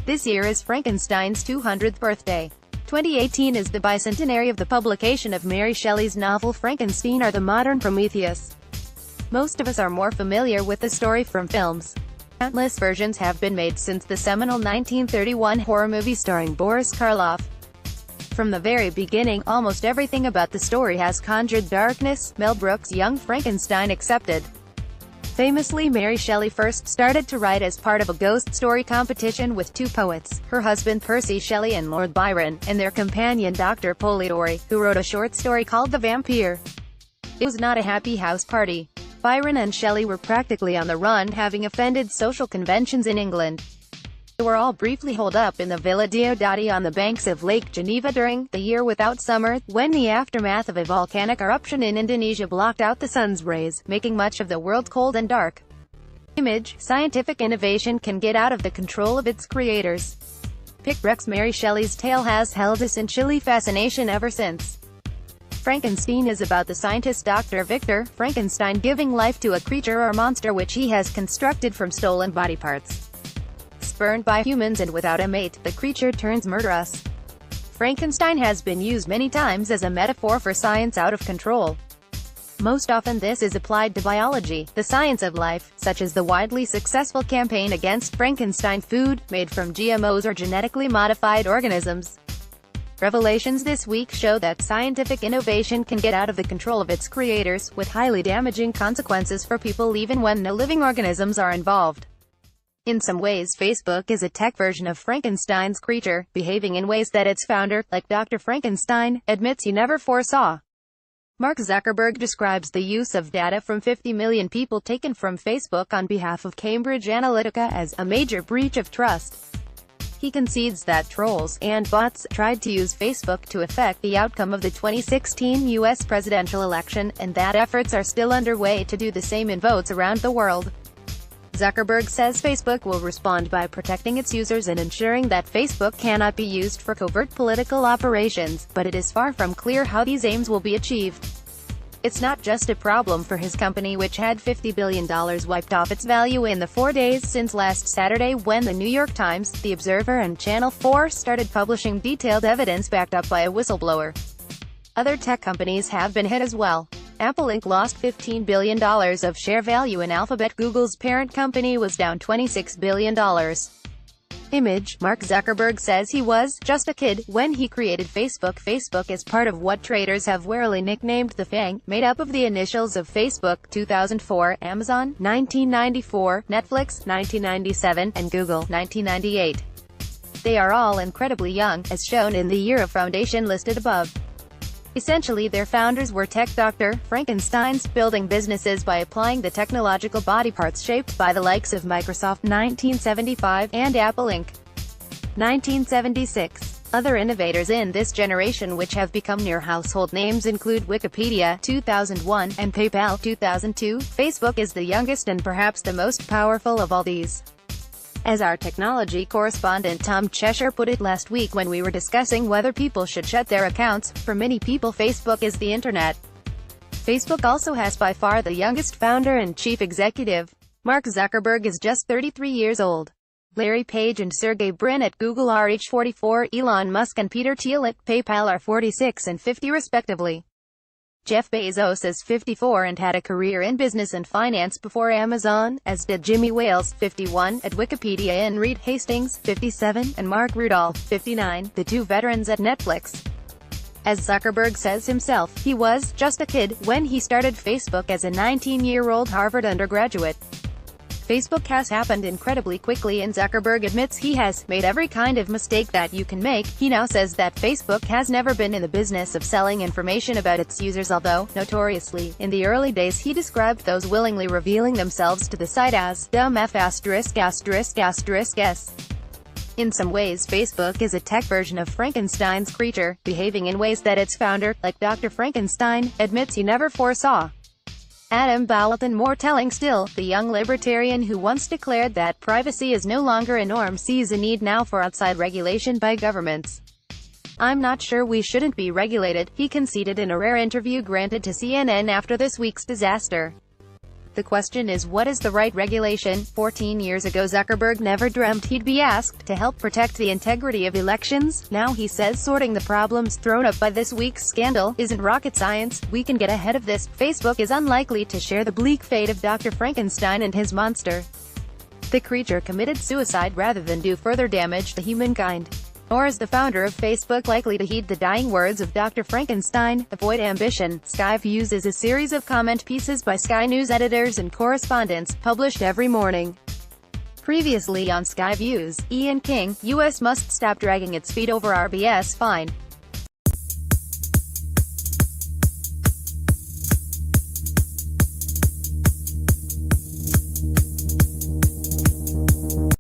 This year is Frankenstein's 200th birthday. 2018 is the bicentenary of the publication of Mary Shelley's novel Frankenstein or the modern Prometheus. Most of us are more familiar with the story from films. Countless versions have been made since the seminal 1931 horror movie starring Boris Karloff. From the very beginning, almost everything about the story has conjured darkness, Mel Brooks Young Frankenstein accepted. Famously, Mary Shelley first started to write as part of a ghost story competition with two poets, her husband Percy Shelley and Lord Byron, and their companion Dr. Polidori, who wrote a short story called The Vampire. It was not a happy house party. Byron and Shelley were practically on the run, having offended social conventions in England. They were all briefly holed up in the Villa Diodati on the banks of Lake Geneva during the year without summer, when the aftermath of a volcanic eruption in Indonesia blocked out the sun's rays, making much of the world cold and dark. Image: scientific innovation can get out of the control of its creators. Picrex: Mary Shelley's tale has held us in chilly fascination ever since. Frankenstein is about the scientist Dr. Victor Frankenstein giving life to a creature or monster which he has constructed from stolen body parts. Spurned by humans and without a mate, the creature turns murderous. Frankenstein has been used many times as a metaphor for science out of control. Most often this is applied to biology, the science of life, such as the widely successful campaign against Frankenstein food, made from GMOs or genetically modified organisms. Revelations this week show that scientific innovation can get out of the control of its creators, with highly damaging consequences for people even when no living organisms are involved. In some ways, Facebook is a tech version of Frankenstein's creature, behaving in ways that its founder, like Dr. Frankenstein, admits he never foresaw. Mark Zuckerberg describes the use of data from 50 million people taken from Facebook on behalf of Cambridge Analytica as a major breach of trust. He concedes that trolls and bots tried to use Facebook to affect the outcome of the 2016 U.S. presidential election, and that efforts are still underway to do the same in votes around the world. Zuckerberg says Facebook will respond by protecting its users and ensuring that Facebook cannot be used for covert political operations, but it is far from clear how these aims will be achieved. It's not just a problem for his company, which had $50 billion wiped off its value in the 4 days since last Saturday when the New York Times, The Observer and Channel 4 started publishing detailed evidence backed up by a whistleblower. Other tech companies have been hit as well. Apple Inc. lost $15 billion of share value in Alphabet. Google's parent company was down $26 billion. Image: Mark Zuckerberg says he was just a kid when he created Facebook. Facebook is part of what traders have warily nicknamed the FANG, made up of the initials of Facebook 2004, Amazon 1994, Netflix 1997, and Google 1998. They are all incredibly young, as shown in the year of foundation listed above. Essentially, their founders were tech Dr. Frankensteins, building businesses by applying the technological body parts shaped by the likes of Microsoft 1975 and Apple Inc. 1976. Other innovators in this generation which have become near household names include Wikipedia 2001 and PayPal 2002. Facebook is the youngest and perhaps the most powerful of all these. As our technology correspondent Tom Cheshire put it last week when we were discussing whether people should shut their accounts, for many people Facebook is the internet. Facebook also has by far the youngest founder and chief executive. Mark Zuckerberg is just 33 years old. Larry Page and Sergey Brin at Google are each 44, Elon Musk and Peter Thiel at PayPal are 46 and 50 respectively. Jeff Bezos is 54 and had a career in business and finance before Amazon, as did Jimmy Wales, 51, at Wikipedia, and Reed Hastings, 57, and Mark Rudolph, 59, the two veterans at Netflix. As Zuckerberg says himself, he was just a kid when he started Facebook as a 19-year-old Harvard undergraduate. Facebook has happened incredibly quickly, and Zuckerberg admits he has made every kind of mistake that you can make. He now says that Facebook has never been in the business of selling information about its users, although, notoriously, in the early days he described those willingly revealing themselves to the site as dumb f********s. In some ways, Facebook is a tech version of Frankenstein's creature, behaving in ways that its founder, like Dr. Frankenstein, admits he never foresaw. Adam Bowlton. More telling still, the young libertarian who once declared that privacy is no longer a norm sees a need now for outside regulation by governments. "I'm not sure we shouldn't be regulated," he conceded in a rare interview granted to CNN after this week's disaster. The question is, what is the right regulation? 14 years ago Zuckerberg never dreamt he'd be asked to help protect the integrity of elections. Now he says sorting the problems thrown up by this week's scandal isn't rocket science. We can get ahead of this. Facebook is unlikely to share the bleak fate of Dr. Frankenstein and his monster. The creature committed suicide rather than do further damage to humankind. Nor is the founder of Facebook likely to heed the dying words of Dr. Frankenstein. Avoid ambition. Sky Views is a series of comment pieces by Sky News editors and correspondents, published every morning. Previously on Sky Views, Ian King, U.S. must stop dragging its feet over RBS fine.